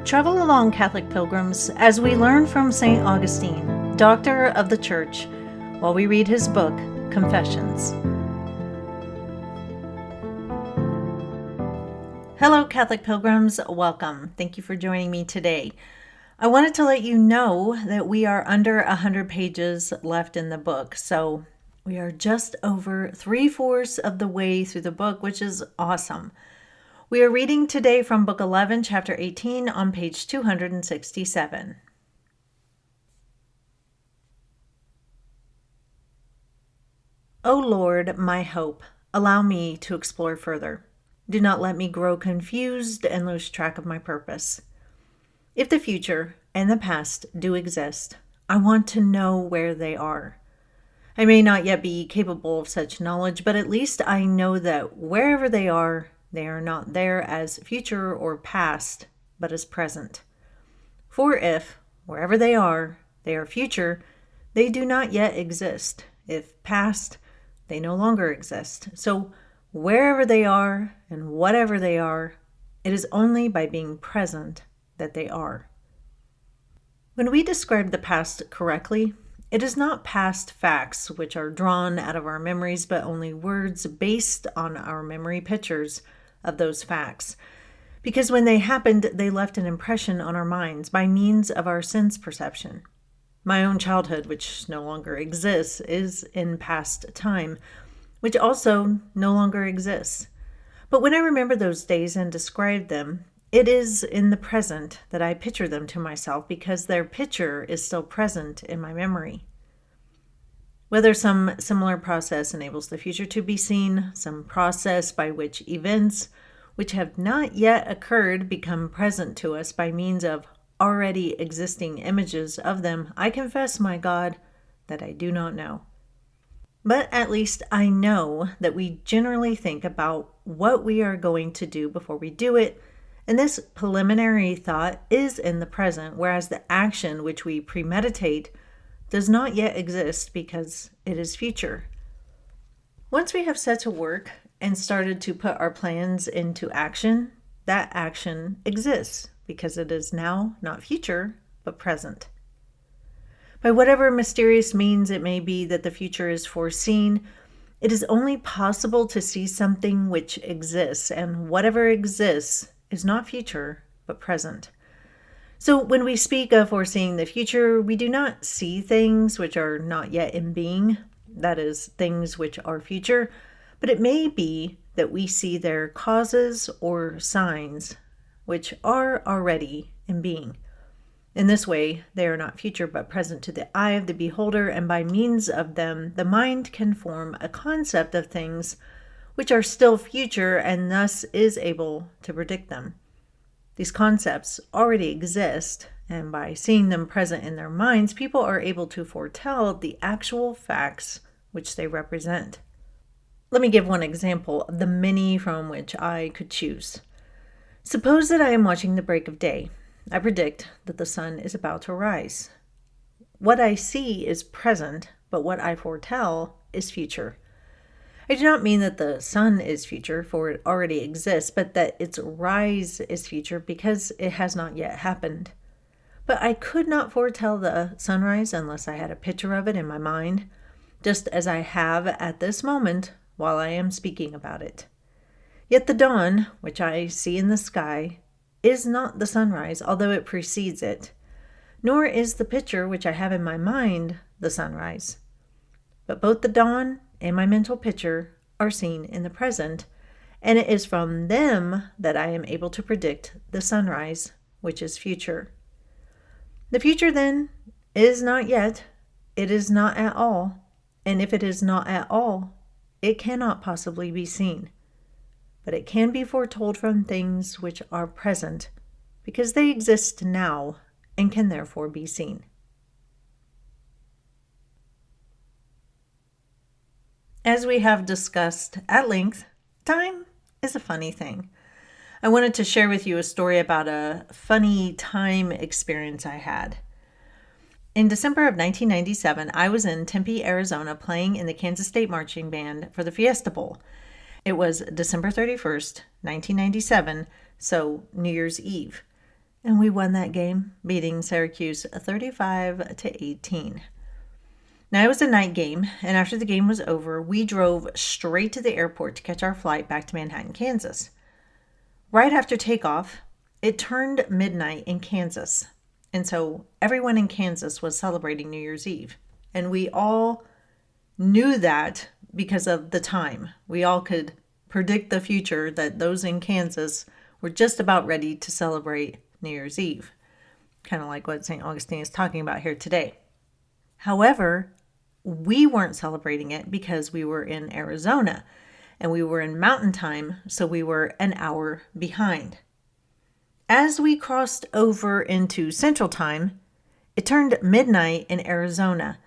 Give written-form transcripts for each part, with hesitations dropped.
Travel along, Catholic pilgrims, as we learn from St. Augustine, Doctor of the Church, while we read his book, Confessions. Hello, Catholic pilgrims. Welcome. Thank you for joining me today. I wanted to let you know that we are under 100 pages left in the book, so we are just over 3/4 of the way through the book, which is awesome. We are reading today from Book 11, Chapter 18, on page 267. O Lord, my hope, allow me to explore further. Do not let me grow confused and lose track of my purpose. If the future and the past do exist, I want to know where they are. I may not yet be capable of such knowledge, but at least I know that wherever they are not there as future or past, but as present. For if, wherever they are future, they do not yet exist. If past, they no longer exist. So wherever they are and whatever they are, it is only by being present that they are. When we describe the past correctly, it is not past facts which are drawn out of our memories, but only words based on our memory pictures of those facts. Because when they happened, they left an impression on our minds by means of our sense perception. My own childhood, which no longer exists, is in past time, which also no longer exists. But when I remember those days and describe them, it is in the present that I picture them to myself because their picture is still present in my memory. Whether some similar process enables the future to be seen, some process by which events which have not yet occurred become present to us by means of already existing images of them, I confess, my God, that I do not know. But at least I know that we generally think about what we are going to do before we do it, and this preliminary thought is in the present, whereas the action which we premeditate does not yet exist because it is future. Once we have set to work and started to put our plans into action, that action exists because it is now not future, but present. By whatever mysterious means it may be that the future is foreseen, it is only possible to see something which exists, and whatever exists is not future, but present. So when we speak of foreseeing the future, we do not see things which are not yet in being, that is, things which are future, but it may be that we see their causes or signs which are already in being. In this way, they are not future but present to the eye of the beholder, and by means of them, the mind can form a concept of things which are still future and thus is able to predict them. These concepts already exist, and by seeing them present in their minds, people are able to foretell the actual facts which they represent. Let me give one example of the many from which I could choose. Suppose that I am watching the break of day. I predict that the sun is about to rise. What I see is present, but what I foretell is future. I do not mean that the sun is future, for it already exists, but that its rise is future because it has not yet happened. But I could not foretell the sunrise unless I had a picture of it in my mind, just as I have at this moment while I am speaking about it. Yet the dawn, which I see in the sky, is not the sunrise, although it precedes it, nor is the picture which I have in my mind the sunrise. But both the dawn and my mental picture are seen in the present, and it is from them that I am able to predict the sunrise, which is future. The future, then, is not yet, it is not at all, and if it is not at all, it cannot possibly be seen. But it can be foretold from things which are present, because they exist now and can therefore be seen. As we have discussed at length, time is a funny thing. I wanted to share with you a story about a funny time experience I had. In December of 1997, I was in Tempe, Arizona, playing in the Kansas State Marching Band for the Fiesta Bowl. It was December 31st, 1997, so New Year's Eve. And we won that game, beating Syracuse 35-18. Now, it was a night game, and after the game was over, we drove straight to the airport to catch our flight back to Manhattan, Kansas. Right after takeoff, it turned midnight in Kansas, and so everyone in Kansas was celebrating New Year's Eve. And we all knew that because of the time. We all could predict the future that those in Kansas were just about ready to celebrate New Year's Eve. Kind of like what St. Augustine is talking about here today. However, we weren't celebrating it because we were in Arizona and we were in mountain time, so we were an hour behind. As we crossed over into Central Time, it turned midnight in Arizona.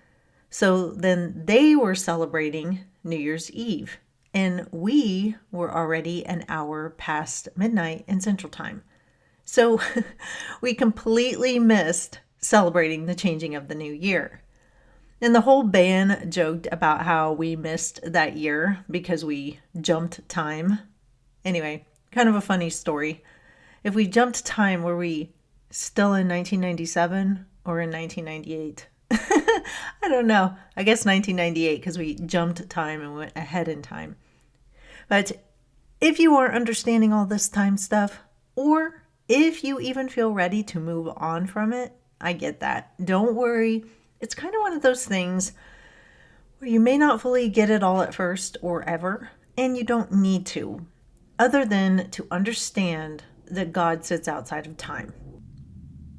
So then they were celebrating New Year's Eve, and we were already an hour past midnight in Central Time. So we completely missed celebrating the changing of the new year. And the whole band joked about how we missed that year because we jumped time. Anyway, kind of a funny story. If we jumped time, were we still in 1997 or in 1998? I don't know. I guess 1998 because we jumped time and went ahead in time. But if you are understanding all this time stuff, or if you even feel ready to move on from it, I get that. Don't worry. It's kind of one of those things where you may not fully get it all at first or ever, and you don't need to, other than to understand that God sits outside of time.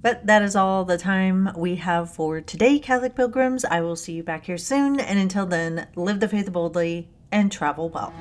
But that is all the time we have for today, Catholic Pilgrims. I will see you back here soon, and until then, live the faith boldly and travel well.